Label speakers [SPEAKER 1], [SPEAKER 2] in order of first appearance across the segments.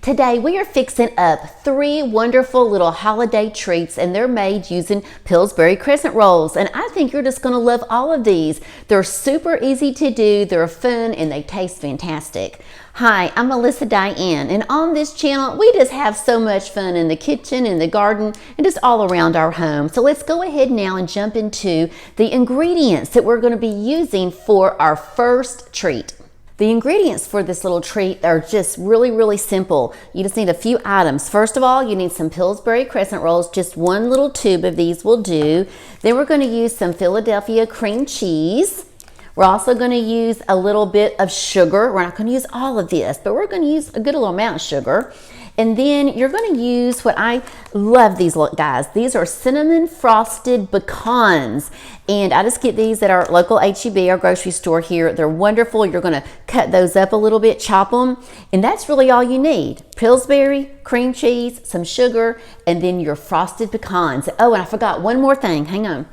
[SPEAKER 1] Today we are fixing up 3 wonderful little holiday treats, and they're made using Pillsbury Crescent rolls. And I think you're just gonna love all of these. They're super easy to do, they're fun, and they taste fantastic. Hi, I'm Melissa Diane, and on this channel we just have so much fun in the kitchen, in the garden, and just all around our home. So let's go ahead now and jump into the ingredients that we're gonna be using for our first treat. The ingredients for this little treat are just really simple. You just need a few items. First of all, you need some Pillsbury Crescent rolls. Just 1 little tube of these will do. Then we're going to use some Philadelphia cream cheese. We're also going to use a little bit of sugar. We're not going to use all of this, but we're going to use a good little amount of sugar. And then you're going to use what I love these, look guys. These are cinnamon frosted pecans. And I just get these at our local H-E-B, our grocery store here. They're wonderful. You're going to cut those up a little bit, chop them. And that's really all you need. Pillsbury, cream cheese, some sugar, and then your frosted pecans. Oh, and I forgot one more thing. Hang on.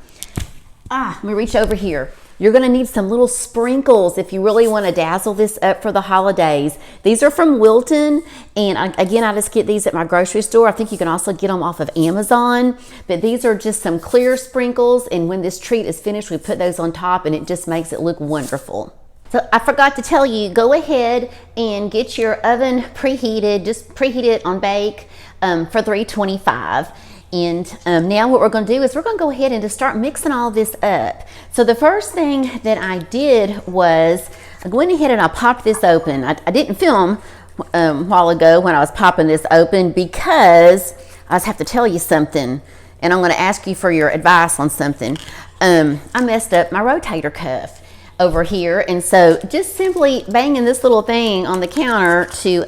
[SPEAKER 1] Let me reach over here. You're going to need some little sprinkles if you really want to dazzle this up for the holidays. These are from Wilton, and again, I just get these at my grocery store. I think you can also get them off of Amazon, but these are just some clear sprinkles, and when this treat is finished, we put those on top, and it just makes it look wonderful. So I forgot to tell you, go ahead and get your oven preheated. Just preheat it on bake for 325. And now what we're going to do is we're going to go ahead and just start mixing all this up. So the first thing that I did was I went ahead and I popped this open. I didn't film a while ago when I was popping this open because I just have to tell you something, and I'm going to ask you for your advice on something. I messed up my rotator cuff over here, and so just simply banging this little thing on the counter to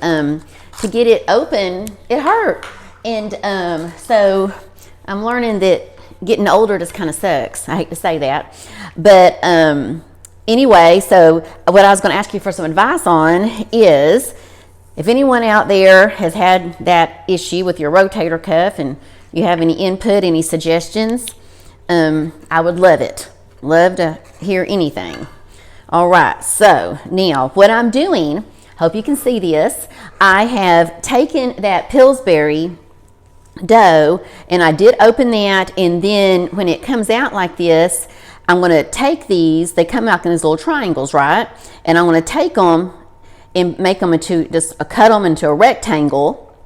[SPEAKER 1] get it open, it hurt. And so I'm learning that getting older just kind of sucks. I hate to say that. But anyway, so what I was going to ask you for some advice on is if anyone out there has had that issue with your rotator cuff and you have any input, any suggestions, I would love it. Love to hear anything. All right, so now what I'm doing, hope you can see this, I have taken that Pillsbury dough, and I did open that, and then when it comes out like this, I'm going to take these, they come out in these little triangles, right? And I'm going to take them and make them into, just cut them into a rectangle,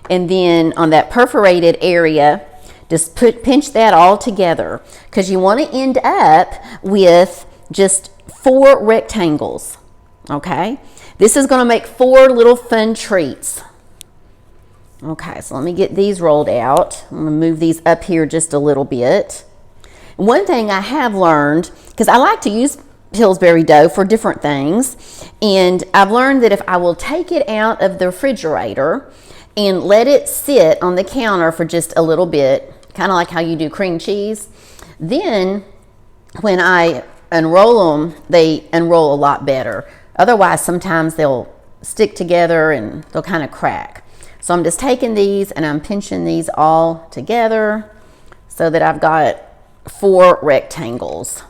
[SPEAKER 1] and then on that perforated area, just pinch that all together, because you want to end up with just 4 rectangles, okay? This is going to make 4 little fun treats. Okay, so let me get these rolled out. I'm gonna move these up here just a little bit. One thing I have learned, because I like to use Pillsbury dough for different things, and I've learned that if I will take it out of the refrigerator and let it sit on the counter for just a little bit, kind of like how you do cream cheese, then when I unroll them, they unroll a lot better. Otherwise, sometimes they'll stick together and they'll kind of crack. So I'm just taking these and I'm pinching these all together so that I've got 4 rectangles.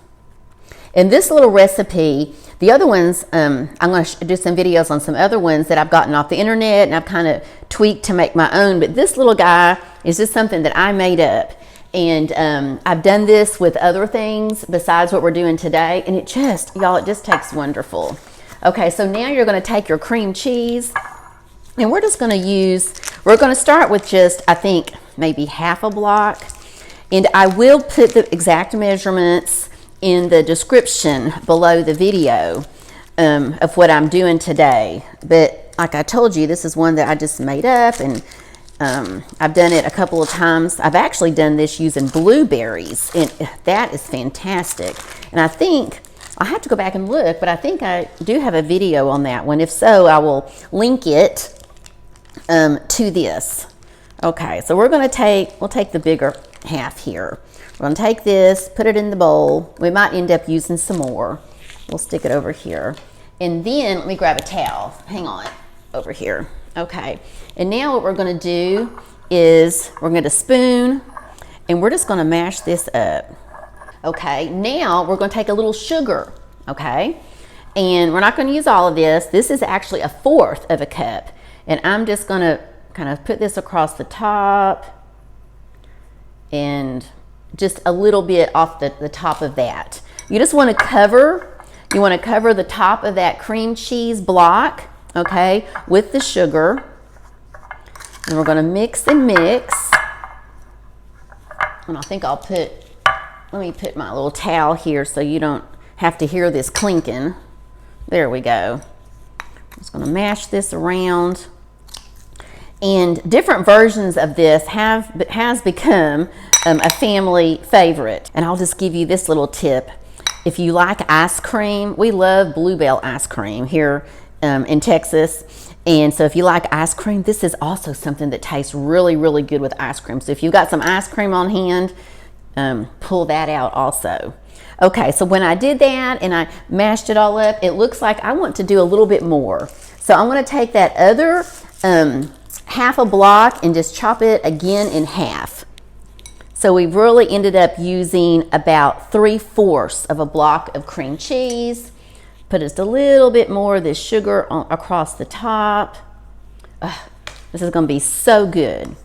[SPEAKER 1] And this little recipe, the other ones, I'm going to do some videos on some other ones that I've gotten off the internet and I've kind of tweaked to make my own. But this little guy is just something that I made up. And I've done this with other things besides what we're doing today. And it just, y'all, it just tastes wonderful. Okay, so now you're going to take your cream cheese. And we're just going to we're going to start with just, I think, maybe half a block. And I will put the exact measurements in the description below the video of what I'm doing today. But like I told you, this is one that I just made up, and I've done it a couple of times. I've actually done this using blueberries, and that is fantastic. And I think, I'll have to go back and look, but I think I do have a video on that one. If so, I will link it to this. Okay, so we'll take the bigger half here. We're going to take this, put it in the bowl. We might end up using some more. We'll stick it over here. And then let me grab a towel. Hang on, over here. Okay, and now what we're going to do is we're going to spoon, and we're just going to mash this up. Okay, now we're going to take a little sugar, okay? And we're not going to use all of this. This is actually 1/4 of a cup. And I'm just gonna kind of put this across the top and just a little bit off the top of that. You just want to cover the top of that cream cheese block, okay, with the sugar. And we're going to mix and mix. And I think let me put my little towel here so you don't have to hear this clinking. There we go. I'm just going to mash this around. And different versions of this has become a family favorite. And I'll just give you this little tip. If you like ice cream, we love Bluebell ice cream here in Texas. And so if you like ice cream, this is also something that tastes really, really good with ice cream. So if you've got some ice cream on hand, pull that out also. Okay, so when I did that and I mashed it all up, it looks like I want to do a little bit more. So I'm going to take that other half a block and just chop it again in half. So we've really ended up using about 3/4 of a block of cream cheese. Put just a little bit more of this sugar across the top. This is going to be so good.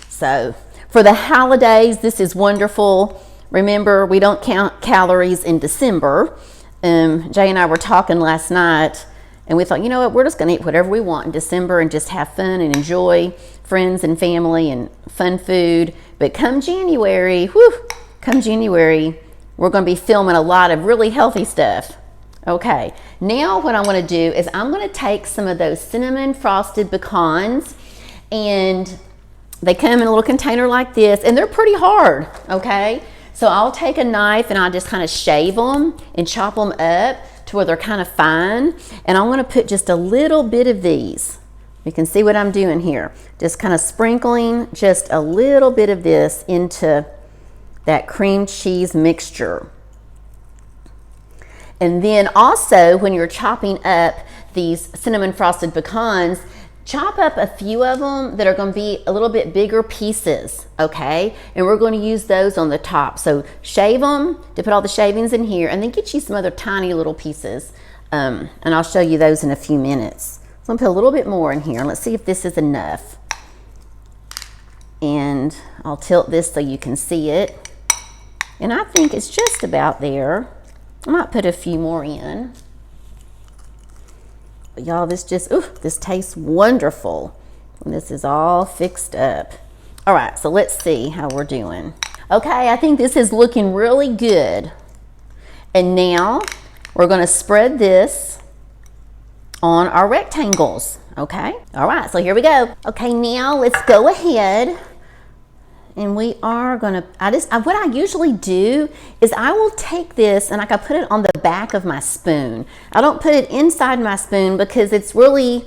[SPEAKER 1] So for the holidays, this is wonderful. Remember, we don't count calories in December. Jay and I were talking last night, and we thought, you know what, we're just going to eat whatever we want in December and just have fun and enjoy friends and family and fun food. But come January, we're going to be filming a lot of really healthy stuff. Okay, now what I want to do is I'm going to take some of those cinnamon frosted pecans, and they come in a little container like this, and they're pretty hard, okay? So I'll take a knife and I'll just kind of shave them and chop them up to where they're kind of fine. And I'm going to put just a little bit of these. You can see what I'm doing here. Just kind of sprinkling just a little bit of this into that cream cheese mixture. And then also when you're chopping up these cinnamon frosted pecans, chop up a few of them that are going to be a little bit bigger pieces, okay? And we're going to use those on the top. So shave them to put all the shavings in here, and then get you some other tiny little pieces. And I'll show you those in a few minutes. So I'm going to put a little bit more in here. Let's see if this is enough. And I'll tilt this so you can see it. And I think it's just about there. I might put a few more in. But y'all, this tastes wonderful when this is all fixed up. All right, so let's see how we're doing. Okay, I think this is looking really good. And now we're going to spread this on our rectangles, okay? All right, so here we go. Okay, now let's go ahead. And we are gonna, what I usually do is I will take this and I can put it on the back of my spoon. I don't put it inside my spoon because it's really,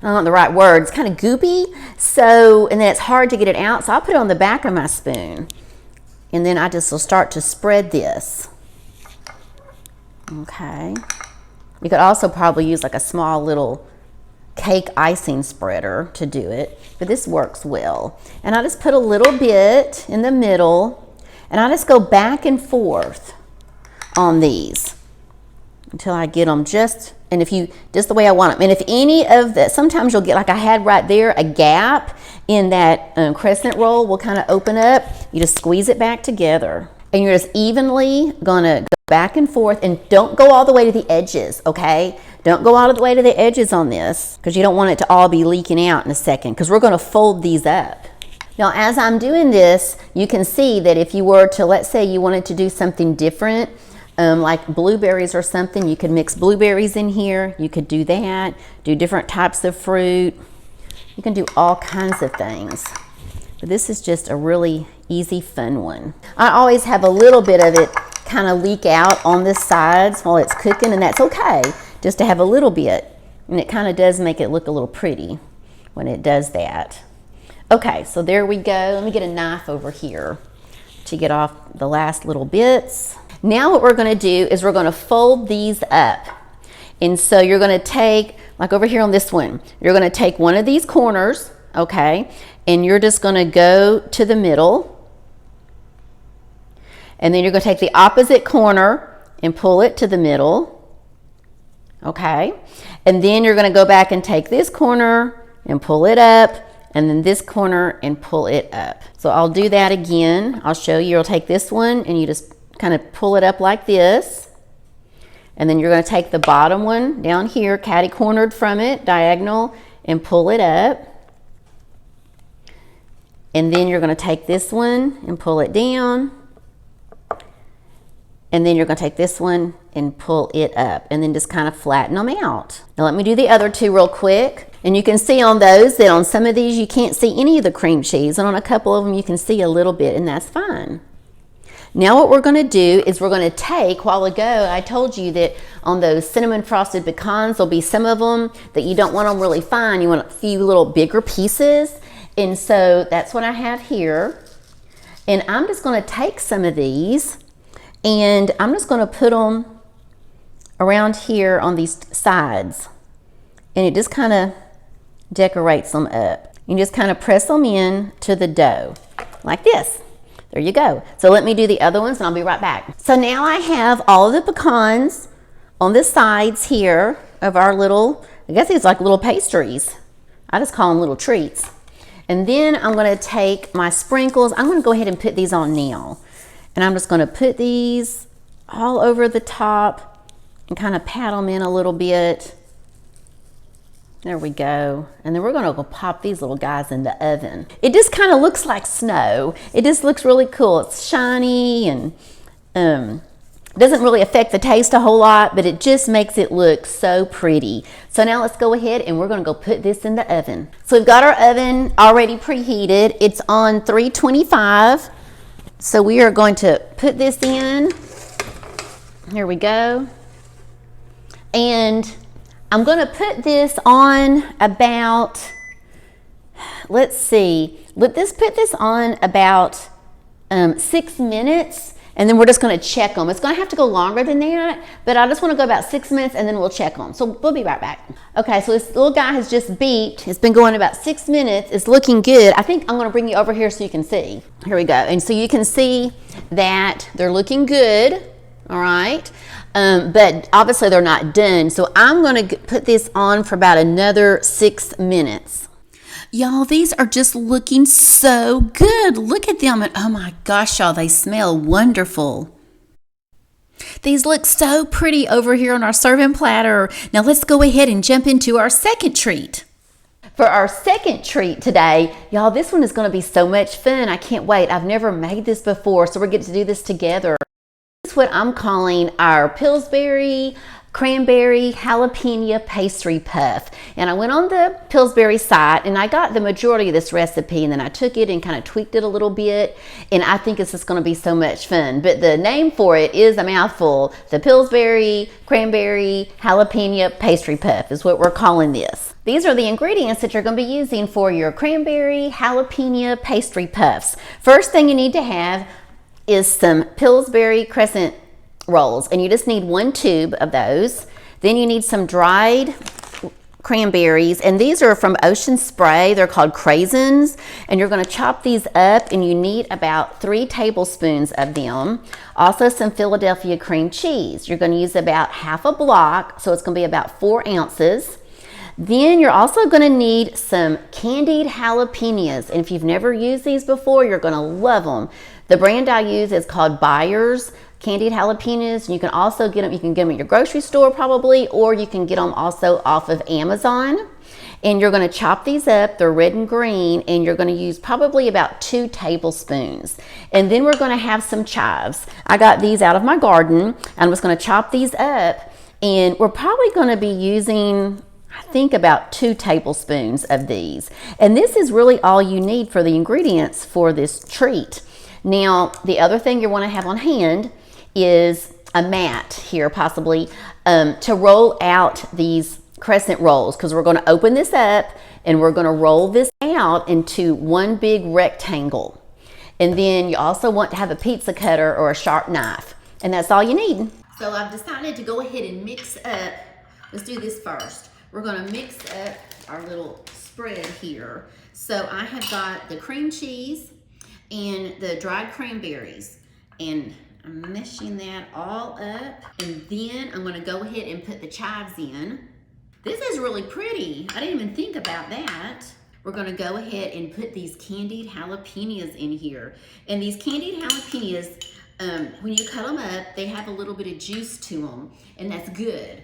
[SPEAKER 1] I don't know the right word, it's kind of goopy. So, and then it's hard to get it out. So I'll put it on the back of my spoon. And then I just will start to spread this. Okay. You could also probably use like a small little cake icing spreader to do it, but this works well. And I just put a little bit in the middle, and I just go back and forth on these until I get them just the way I want them. And if any of the, sometimes you'll get, like I had right there, a gap in that crescent roll will kind of open up. You just squeeze it back together, and you're just evenly gonna go back and forth, and don't go all the way to the edges, okay? Don't go all the way to the edges on this, because you don't want it to all be leaking out in a second, because we're going to fold these up. Now, as I'm doing this, you can see that if you were to, let's say you wanted to do something different, like blueberries or something, you could mix blueberries in here. You could do that, do different types of fruit. You can do all kinds of things. But this is just a really easy, fun one. I always have a little bit of it kind of leak out on the sides while it's cooking, and that's okay. Just to have a little bit, and it kind of does make it look a little pretty when it does that. Okay, so there we go. Let me get a knife over here to get off the last little bits. Now what we're going to do is we're going to fold these up. And so you're going to take, like over here on this one, you're going to take one of these corners, okay, and you're just going to go to the middle. And then you're going to take the opposite corner and pull it to the middle. Okay, and then you're going to go back and take this corner and pull it up, and then this corner and pull it up. So I'll do that again. I'll show you. You'll take this one and you just kind of pull it up like this, and then you're going to take the bottom one down here, catty cornered from it, diagonal, and pull it up. And then you're going to take this one and pull it down. And then you're going to take this one and pull it up, and then just kind of flatten them out. Now let me do the other two real quick. And you can see on those that on some of these you can't see any of the cream cheese, and on a couple of them you can see a little bit, and that's fine. Now what we're going to do is we're going to take, a while ago I told you that on those cinnamon frosted pecans there'll be some of them that you don't want them really fine, you want a few little bigger pieces. And so that's what I have here. And I'm just going to take some of these and I'm just going to put them around here on these sides. And it just kind of decorates them up. You just kind of press them in to the dough like this. There you go. So let me do the other ones and I'll be right back. So now I have all of the pecans on the sides here of our little, I guess these like little pastries. I just call them little treats. And then I'm going to take my sprinkles. I'm going to go ahead and put these on now. And I'm just going to put these all over the top and kind of pat them in a little bit. There we go. And then we're going to go pop these little guys in the oven. It just kind of looks like snow. It just looks really cool. It's shiny and doesn't really affect the taste a whole lot, but it just makes it look so pretty. So now let's go ahead and we're going to go put this in the oven. So we've got our oven already preheated. It's on 325. So we are going to put this in. Here we go. And I'm going to put this on about, let's see, put this on about 6 minutes. And then we're just going to check them. It's going to have to go longer than that, but I just want to go about 6 minutes and then we'll check them. So we'll be right back. Okay, so this little guy has just beeped. It's been going about 6 minutes. It's looking good. I think I'm going to bring you over here so you can see. Here we go. And so you can see that they're looking good. All right. But obviously they're not done. So I'm going to put this on for about another 6 minutes. Y'all, these are just looking so good. Look at them. And oh my gosh, y'all, they smell wonderful. These look so pretty over here on our serving platter. Now let's go ahead and jump into our second treat. For our second treat today, y'all, this one is going to be so much fun. I can't wait. I've never made this before, so we're getting to do this together. This is what I'm calling our Pillsbury cranberry jalapeno pastry puff. And I went on the Pillsbury site and I got the majority of this recipe, and then I took it and kind of tweaked it a little bit, and I think it's just going to be so much fun. But the name for it is a mouthful. The Pillsbury cranberry jalapeno pastry puff is what we're calling this. These are the ingredients that you're going to be using for your cranberry jalapeno pastry puffs. First thing you need to have is some Pillsbury Crescent rolls, and you just need 1 tube of those. Then you need some dried cranberries, and these are from Ocean Spray. They're called Crescents, and you're going to chop these up, and you need about 3 tablespoons of them. Also some Philadelphia cream cheese. You're going to use about half a block, so it's going to be about 4 ounces. Then you're also going to need some candied jalapenos, and if you've never used these before, you're going to love them. The brand I use is called Byers candied jalapenos, and you can also get them, you can get them at your grocery store probably, or you can get them also off of Amazon. And you're going to chop these up, they're red and green, and you're going to use probably about 2 tablespoons. And then we're going to have some chives. I got these out of my garden. I'm just going to chop these up, and we're probably going to be using, I think, about 2 tablespoons of these. And this is really all you need for the ingredients for this treat. Now, the other thing you want to have on hand is a mat here, possibly, to roll out these crescent rolls, because we're going to open this up and we're going to roll this out into one big rectangle. And then you also want to have a pizza cutter or a sharp knife, and that's all you need. So I've decided to go ahead and mix up. Let's do this first. We're going to mix up our little spread here. So I have got the cream cheese and the dried cranberries, and I'm meshing that all up. And then I'm gonna go ahead and put the chives in. This is really pretty. I didn't even think about that. We're gonna go ahead and put these candied jalapenos in here. And these candied jalapenos, when you cut them up, they have a little bit of juice to them, and that's good.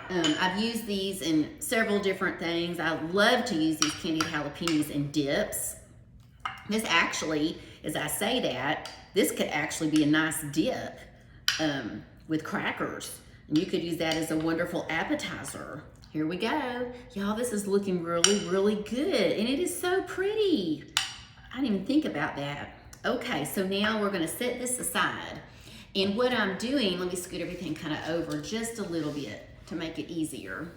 [SPEAKER 1] I've used these in several different things. I love to use these candied jalapenos in dips. This actually, as I say that, this could actually be a nice dip with crackers. And you could use that as a wonderful appetizer. Here we go. Y'all, this is looking really, really good. And it is so pretty. I didn't even think about that. Okay, so now we're gonna set this aside. And what I'm doing, let me scoot everything kind of over just a little bit to make it easier.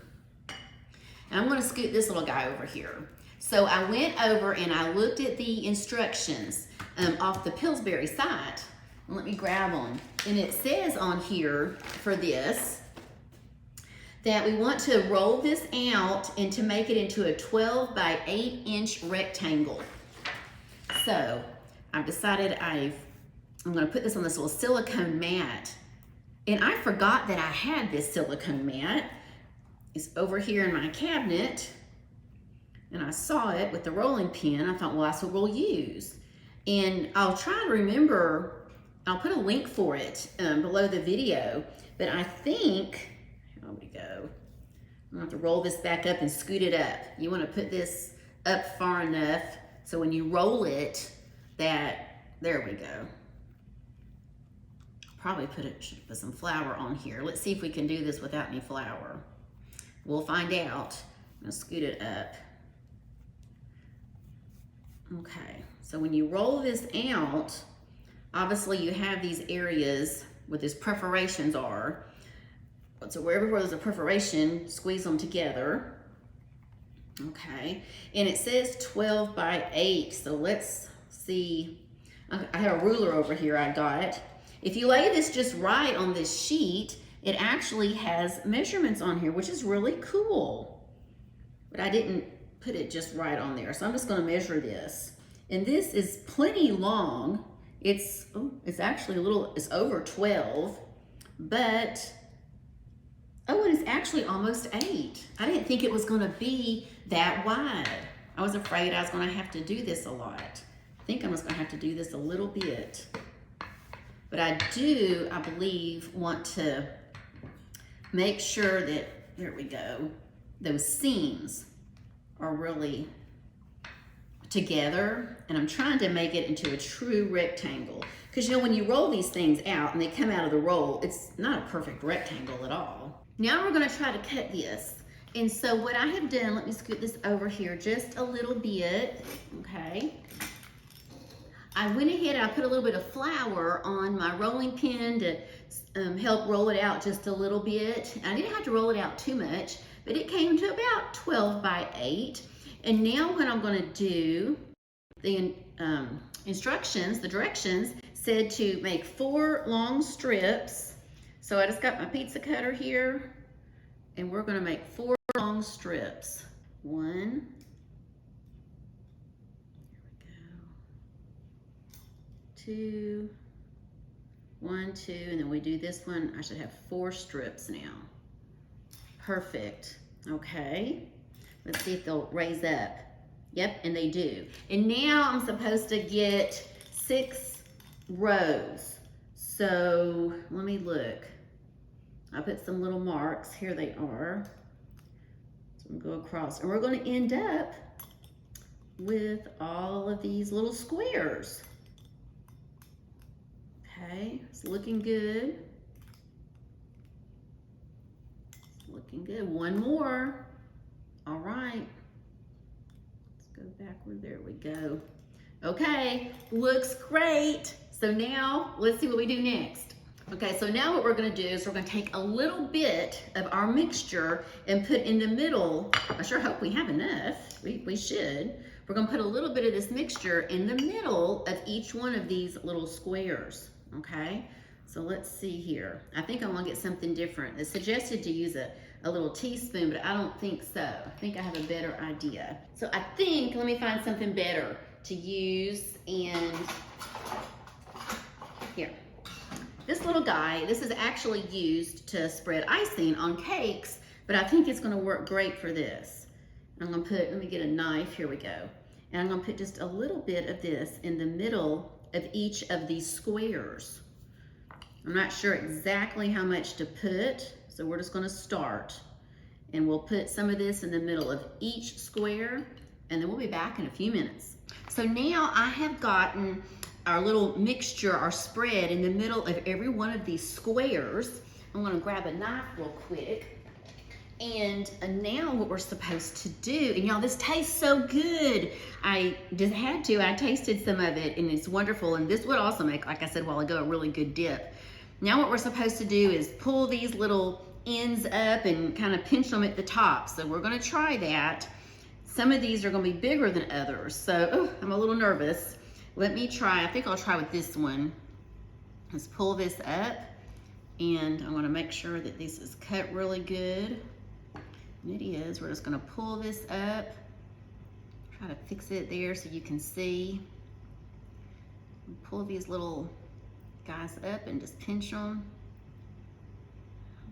[SPEAKER 1] And I'm gonna scoot this little guy over here. So I went over and I looked at the instructions off the Pillsbury site. Let me grab them. And it says on here for this, that we want to roll this out and to make it into a 12 by 8 inch rectangle. So I've decided I'm gonna put this on this little silicone mat. And I forgot that I had this silicone mat. It's over here in my cabinet. And I saw it with the rolling pin. I thought, well, that's what we'll use. And I'll try to remember, I'll put a link for it below the video. But I think, here we go. I'm gonna have to roll this back up and scoot it up. You wanna put this up far enough so when you roll it, there we go. Probably should put some flour on here. Let's see if we can do this without any flour. We'll find out. I'm gonna scoot it up. Okay, so when you roll this out, obviously you have these areas where these perforations are. So wherever there's a perforation, squeeze them together. Okay, and it says 12 by 8, so let's see. I have a ruler over here I got. If you lay this just right on this sheet, it actually has measurements on here, which is really cool. But I didn't put it just right on there, so I'm just gonna measure this. And this is plenty long. It's actually it's over 12, but, oh, it is actually almost 8. I didn't think it was gonna be that wide. I was afraid I was gonna have to do this a lot. I think I'm just gonna have to do this a little bit. But I believe, want to make sure that, there we go, those seams are really together. And I'm trying to make it into a true rectangle. Because you know, when you roll these things out and they come out of the roll, it's not a perfect rectangle at all. Now we're gonna try to cut this. And so what I have done, let me scoot this over here just a little bit, okay? I went ahead and I put a little bit of flour on my rolling pin to help roll it out just a little bit. I didn't have to roll it out too much, but it came to about 12 by 8. And now what I'm gonna do, the instructions, the directions said to make 4 long strips. So I just got my pizza cutter here and we're gonna make 4 long strips. 1, 2, 1, 2, and then we do this one. I should have 4 strips now. Perfect. Okay. Let's see if they'll raise up. Yep, and they do. And now I'm supposed to get 6 rows. So let me look. I put some little marks. Here they are. So I'm gonna go across, and we're gonna end up with all of these little squares. Okay, it's looking good. It's looking good. One more. All right. Let's go backward. There we go. Okay, looks great. So now let's see what we do next. Okay, so now what we're gonna do is we're gonna take a little bit of our mixture and put in the middle. I sure hope we have enough. We should. We're gonna put a little bit of this mixture in the middle of each one of these little squares. Okay, so let's see here. I think I'm gonna get something different. It's suggested to use a little teaspoon, but I don't think so. I think I have a better idea. So I think, let me find something better to use, and here. This little guy, this is actually used to spread icing on cakes, but I think it's gonna work great for this. I'm gonna put, let me get a knife, here we go. And I'm gonna put just a little bit of this in the middle of each of these squares. I'm not sure exactly how much to put, so we're just gonna start. And we'll put some of this in the middle of each square, and then we'll be back in a few minutes. So now I have gotten our little mixture, our spread in the middle of every one of these squares. I'm gonna grab a knife real quick. And now what we're supposed to do, and y'all, this tastes so good. I just had to, I tasted some of it and it's wonderful. And this would also make, like I said a while ago, a really good dip. Now what we're supposed to do is pull these little ends up and kind of pinch them at the top. So we're gonna try that. Some of these are gonna be bigger than others. So I'm a little nervous. Let me try, I think I'll try with this one. Let's pull this up and I wanna make sure that this is cut really good. And it is, we're just gonna pull this up, try to fix it there so you can see. Pull these little guys up and just pinch them.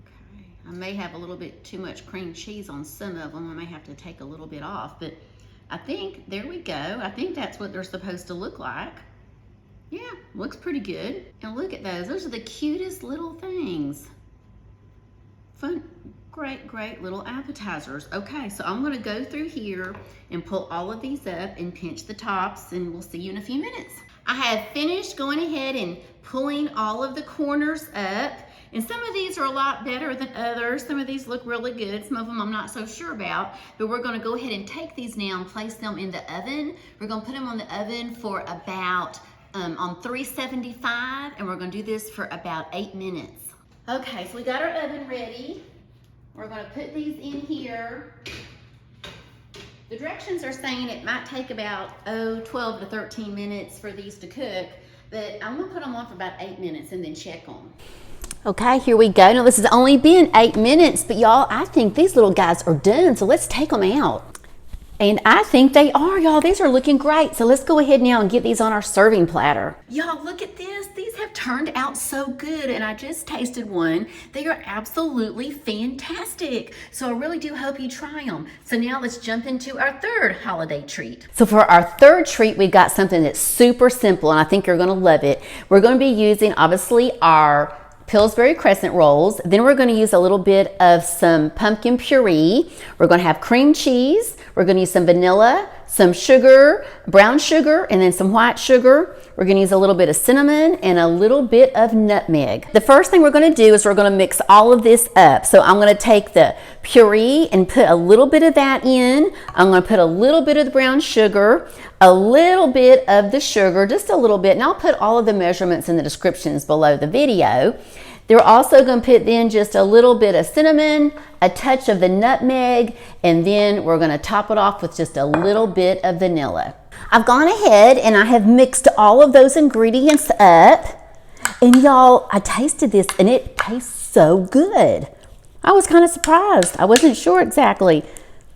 [SPEAKER 1] Okay, I may have a little bit too much cream cheese on some of them. I may have to take a little bit off, but I think, there we go. I think that's what they're supposed to look like. Yeah, looks pretty good. And look at those are the cutest little things. Fun, great little appetizers. Okay, so I'm gonna go through here and pull all of these up and pinch the tops, and we'll see you in a few minutes. I have finished going ahead and pulling all of the corners up, and some of these are a lot better than others. Some of these look really good. Some of them I'm not so sure about, but we're gonna go ahead and take these now and place them in the oven. We're gonna put them on the oven for about, on 375, and we're gonna do this for about 8 minutes. Okay, so we got our oven ready. We're gonna put these in here. The directions are saying it might take about, 12 to 13 minutes for these to cook, but I'm gonna put them on for about 8 minutes and then check them. Okay, here we go. Now this has only been 8 minutes, but y'all, I think these little guys are done, so let's take them out. And I think they are, y'all. These are looking great. So let's go ahead now and get these on our serving platter. Y'all, look at this. These have turned out so good, and I just tasted one. They are absolutely fantastic. So I really do hope you try them. So now let's jump into our third holiday treat. So for our third treat, we've got something that's super simple, and I think you're gonna love it. We're gonna be using, obviously, our Pillsbury Crescent rolls. Then we're going to use a little bit of some pumpkin puree. We're going to have cream cheese. We're going to use some vanilla, some sugar, brown sugar, and then some white sugar. We're going to use a little bit of cinnamon and a little bit of nutmeg. The first thing we're going to do is we're going to mix all of this up. So I'm going to take the puree and put a little bit of that in. I'm going to put a little bit of the brown sugar, a little bit of the sugar, just a little bit, and I'll put all of the measurements in the descriptions below the video. They're also going to put in just a little bit of cinnamon, a touch of the nutmeg, and then we're going to top it off with just a little bit of vanilla. I've gone ahead and I have mixed all of those ingredients up, and y'all, I tasted this and it tastes so good. I was kind of surprised. I wasn't sure exactly.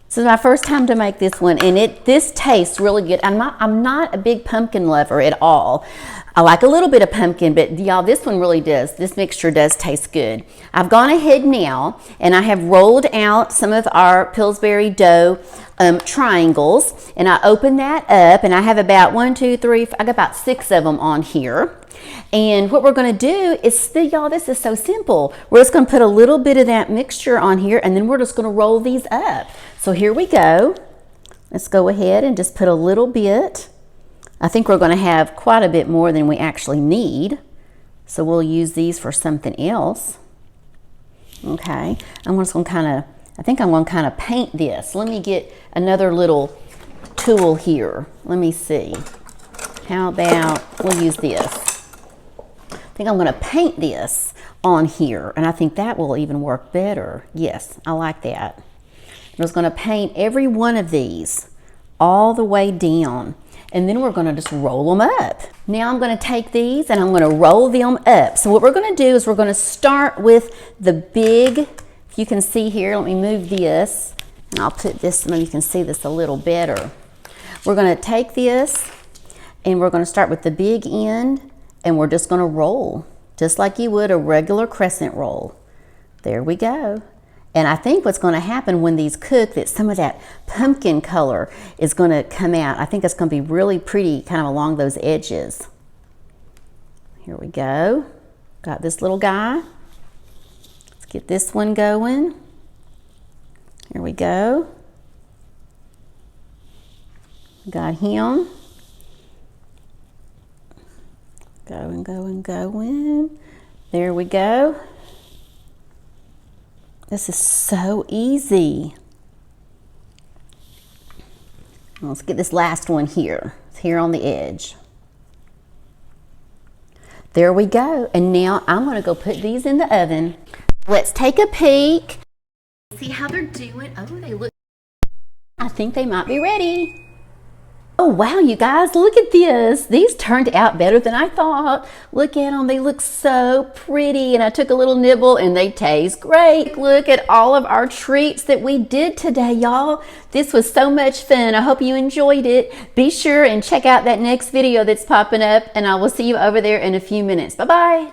[SPEAKER 1] This is my first time to make this one, and this tastes really good. I'm not a big pumpkin lover at all. I like a little bit of pumpkin, but y'all, this one really does. This mixture does taste good. I've gone ahead now, and I have rolled out some of our Pillsbury dough triangles, and I open that up, and I have about 1, 2, 3, I got about 6 of them on here. And what we're going to do is, y'all, this is so simple. We're just going to put a little bit of that mixture on here, and then we're just going to roll these up. So here we go. Let's go ahead and just put a little bit. I think we're going to have quite a bit more than we actually need. So we'll use these for something else. Okay. I'm just going to I think I'm going to kind of paint this. Let me get another little tool here. Let me see. How about, we'll use this. I think I'm going to paint this on here, and I think that will even work better. Yes, I like that. I'm just going to paint every one of these all the way down, and then we're going to just roll them up. Now I'm going to take these and I'm going to roll them up. So what we're going to do is we're going to start with the big, if you can see here, let me move this, and I'll put this so you can see this a little better. We're going to take this and we're going to start with the big end, and we're just going to roll just like you would a regular crescent roll. There we go. And I think what's going to happen when these cook, that some of that pumpkin color is going to come out. I think it's going to be really pretty kind of along those edges. Here we go. Got this little guy. Let's get this one going. Here we go. Got him. Going, going, going. There we go. This is so easy. Let's get this last one here. It's here on the edge. There we go. And now I'm going to go put these in the oven. Let's take a peek. See how they're doing. Oh, they look. I think they might be ready. Oh, wow, you guys, look at this. These turned out better than I thought. Look at them. They look so pretty. And I took a little nibble and they taste great. Look at all of our treats that we did today, y'all. This was so much fun. I hope you enjoyed it. Be sure and check out that next video that's popping up, and I will see you over there in a few minutes. Bye-bye.